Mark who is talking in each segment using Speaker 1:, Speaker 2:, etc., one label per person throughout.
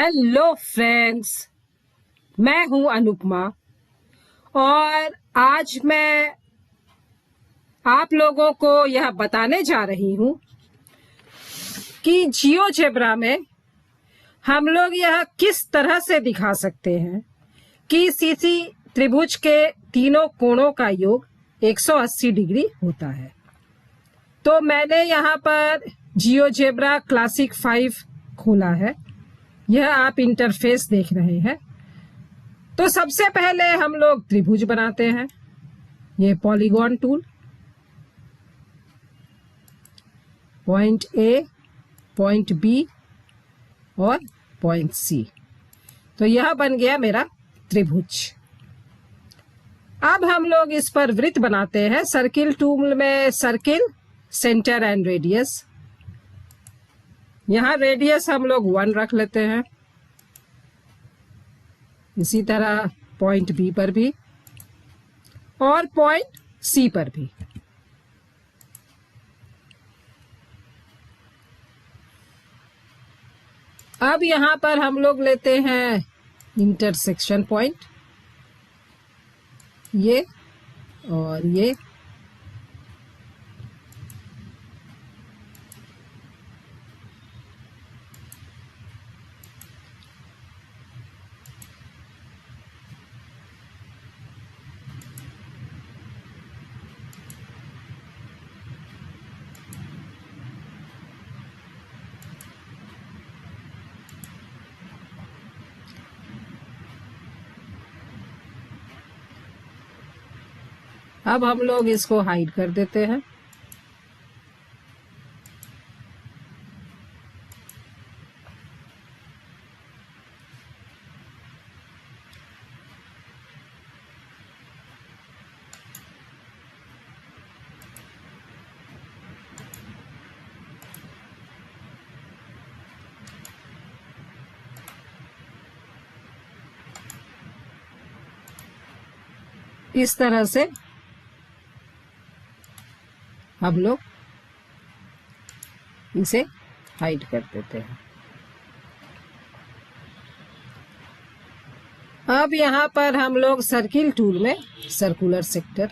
Speaker 1: Hello friends, मैं हूं अनुपमा और आज मैं आप लोगों को यह बताने जा रही हूं कि जियोजेब्रा में हम लोग यह किस तरह से दिखा सकते हैं कि सीसी त्रिभुज के तीनों कोणों का योग 180 डिग्री होता है। तो मैंने यहाँ पर जियोजेब्रा क्लासिक 5 खोला है। यह आप इंटरफेस देख रहे हैं। तो सबसे पहले हम लोग त्रिभुज बनाते हैं। ये polygon tool, point A, point B और पॉइंट सी। तो यह बन गया मेरा त्रिभुज। अब हम लोग इस पर वृत्त बनाते हैं। सर्किल टूल में सर्किल, सेंटर एंड रेडियस। यहाँ रेडियस हम लोग 1 रख लेते हैं। इसी तरह पॉइंट बी पर भी और पॉइंट सी पर भी। अब यहाँ पर हम लोग लेते हैं इंटरसेक्शन पॉइंट, ये और ये। अब हम लोग इसको हाइड कर देते हैं। इस तरह से हम लोग इसे हाइड कर देते हैं। अब यहाँ पर हम लोग सर्किल टूल में सर्कुलर सेक्टर,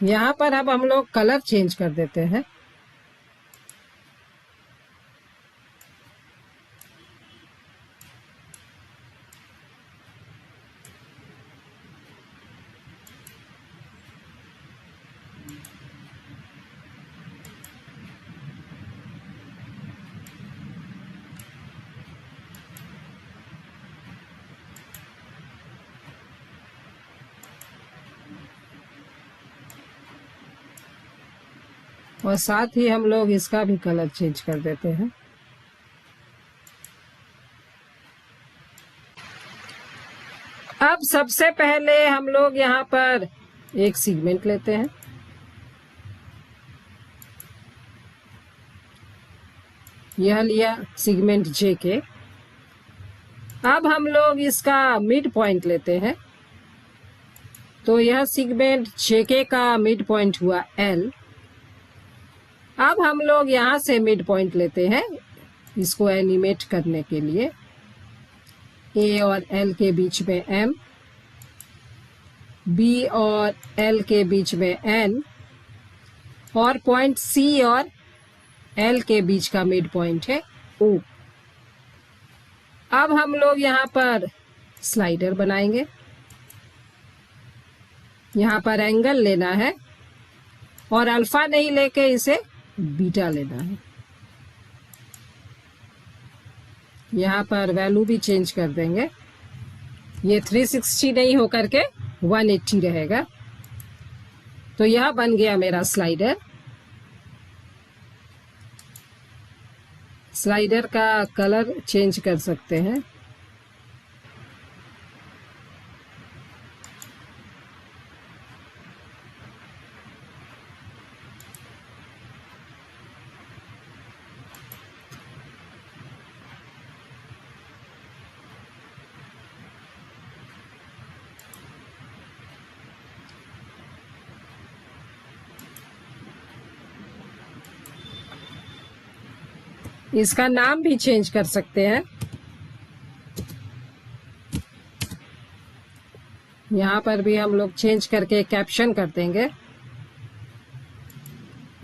Speaker 1: यहाँ पर अब हम लोग कलर चेंज कर देते हैं। और साथ ही हम लोग इसका भी कलर चेंज कर देते हैं। अब सबसे पहले हम लोग यहाँ पर एक सेगमेंट लेते हैं। यह लिया सेगमेंट जे के। अब हम लोग इसका मिड पॉइंट लेते हैं। तो यह सेगमेंट जे के का मिड पॉइंट हुआ एल। अब हम लोग यहाँ से मिड पॉइंट लेते हैं इसको एनिमेट करने के लिए। ए और एल के बीच में एम, बी और एल के बीच में एन, और पॉइंट सी और एल के बीच का मिड पॉइंट है ओ। अब हम लोग यहाँ पर स्लाइडर बनाएंगे। यहाँ पर एंगल लेना है और अल्फा नहीं लेके इसे बीटा लेना है। यहाँ पर वैल्यू भी चेंज कर देंगे। ये 360 नहीं होकर के 180 रहेगा। तो यह बन गया मेरा स्लाइडर। स्लाइडर का कलर चेंज कर सकते हैं। इसका नाम भी चेंज कर सकते हैं। यहाँ पर भी हम लोग चेंज करके कैप्शन कर देंगे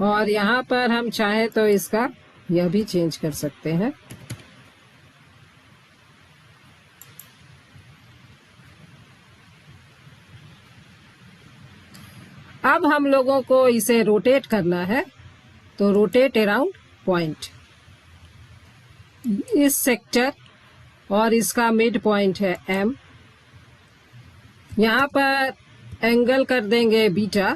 Speaker 1: और यहाँ पर हम चाहे तो इसका यह भी चेंज कर सकते हैं। अब हम लोगों को इसे रोटेट करना है, तो रोटेट अराउंड पॉइंट, इस सेक्टर और इसका मिड पॉइंट है M। यहाँ पर एंगल कर देंगे बीटा,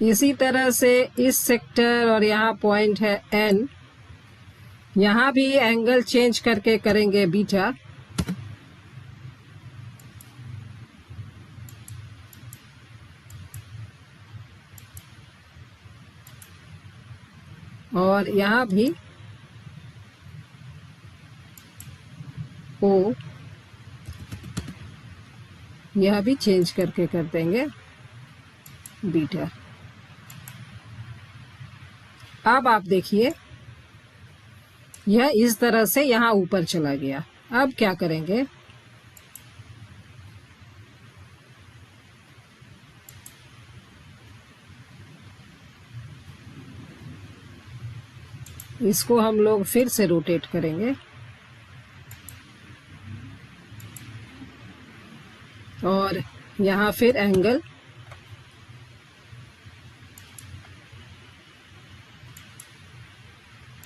Speaker 1: इसी तरह से इस सेक्टर और यहाँ पॉइंट है N, यहाँ भी एंगल चेंज करके करेंगे बीटा। और यहाँ भी O, यह भी चेंज करके कर देंगे बीटा। अब आप देखिए यह इस तरह से यहाँ ऊपर चला गया। अब क्या करेंगे, इसको हम लोग फिर से रोटेट करेंगे और यहाँ फिर एंगल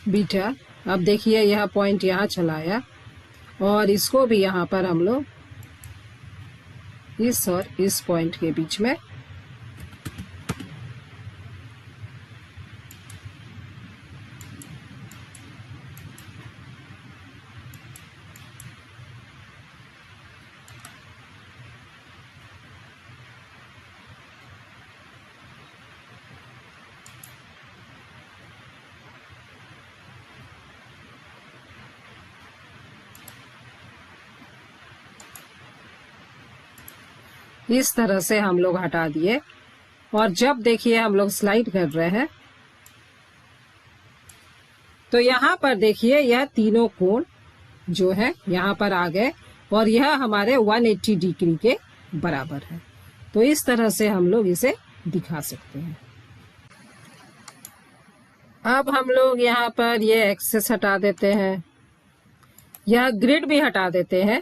Speaker 1: बीटा। अब देखिए यह पॉइंट यहाँ चलाया और इसको भी यहाँ पर हम लोग इस और इस पॉइंट के बीच में इस तरह से हम लोग हटा दिए। और जब देखिए हम लोग स्लाइड कर रहे हैं तो यहाँ पर देखिए यह तीनों कोण जो है यहाँ पर आ गए और यह हमारे 180 डिग्री के बराबर है। तो इस तरह से हम लोग इसे दिखा सकते हैं। अब हम लोग यहाँ पर ये एक्सेस हटा देते हैं, यह ग्रिड भी हटा देते हैं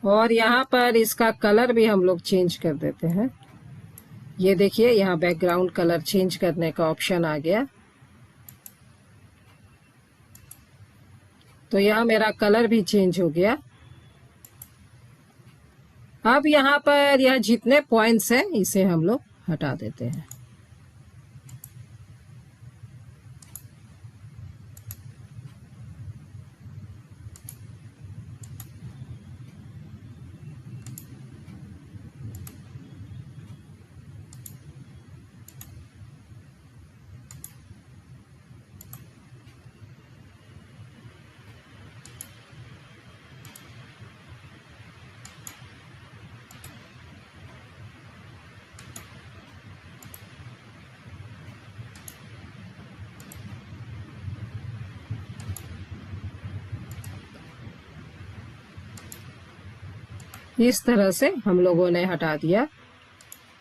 Speaker 1: और यहाँ पर इसका कलर भी हम लोग चेंज कर देते हैं। ये देखिए यहाँ बैकग्राउंड कलर चेंज करने का ऑप्शन आ गया, तो यहाँ मेरा कलर भी चेंज हो गया। अब यहाँ पर यह जितने पॉइंट्स हैं इसे हम लोग हटा देते हैं। इस तरह से हम लोगों ने हटा दिया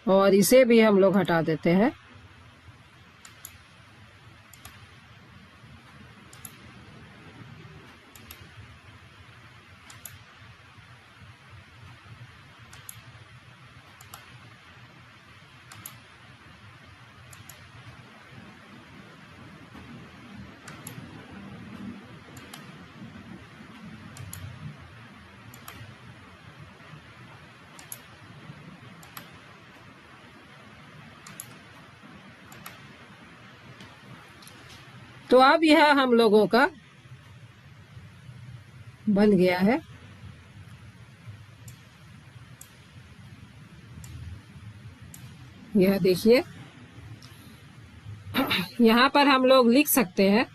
Speaker 1: और इसे भी हम लोग हटा देते हैं। तो अब यह हम लोगों का बन गया है। यह देखिए यहाँ पर हम लोग लिख सकते हैं,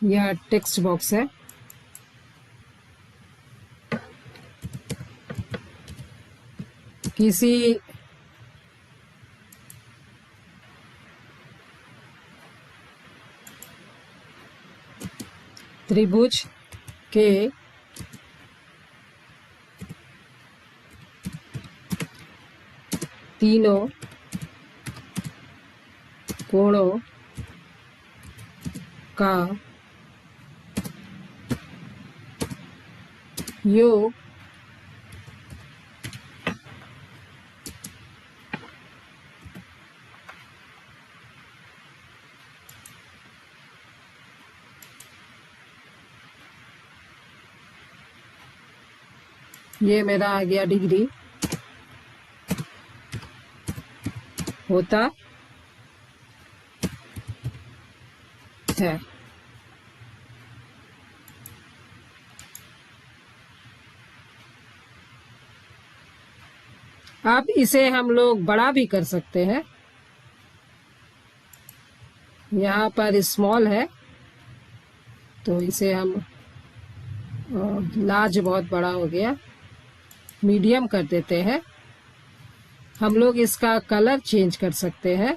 Speaker 1: यह टेक्स्ट बॉक्स है, किसी त्रिभुज के तीनों कोणों का योग ये मेरा आ गया डिग्री होता है। अब इसे हम लोग बड़ा भी कर सकते हैं। यहाँ पर स्मॉल है तो इसे हम लार्ज बहुत बड़ा हो गया, मीडियम कर देते हैं। हम लोग इसका कलर चेंज कर सकते हैं।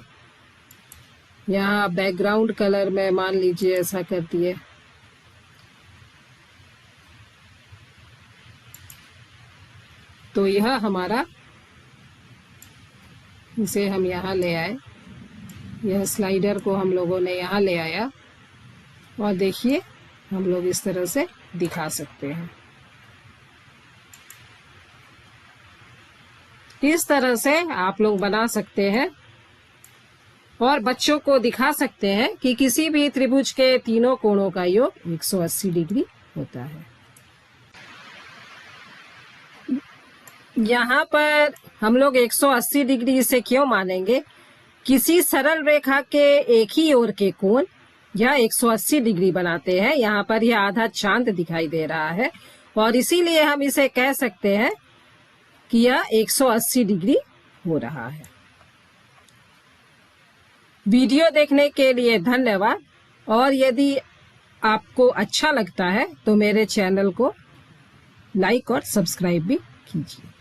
Speaker 1: यहाँ बैकग्राउंड कलर में मान लीजिए ऐसा कर दिए। तो यह हमारा, इसे हम यहाँ ले आए, यह स्लाइडर को हम लोगों ने यहाँ ले आया और देखिए हम लोग इस तरह से दिखा सकते हैं। इस तरह से आप लोग बना सकते हैं और बच्चों को दिखा सकते हैं कि किसी भी त्रिभुज के तीनों कोणों का योग 180 डिग्री होता है। यहाँ पर हम लोग 180 डिग्री से क्यों मानेंगे? किसी सरल रेखा के एक ही ओर के कोण यह 180 डिग्री बनाते हैं। यहाँ पर यह आधा चांद दिखाई दे रहा है और इसीलिए हम इसे कह सकते हैं कि यह 180 डिग्री हो रहा है। वीडियो देखने के लिए धन्यवाद और यदि आपको अच्छा लगता है तो मेरे चैनल को लाइक और सब्सक्राइब भी कीजिए।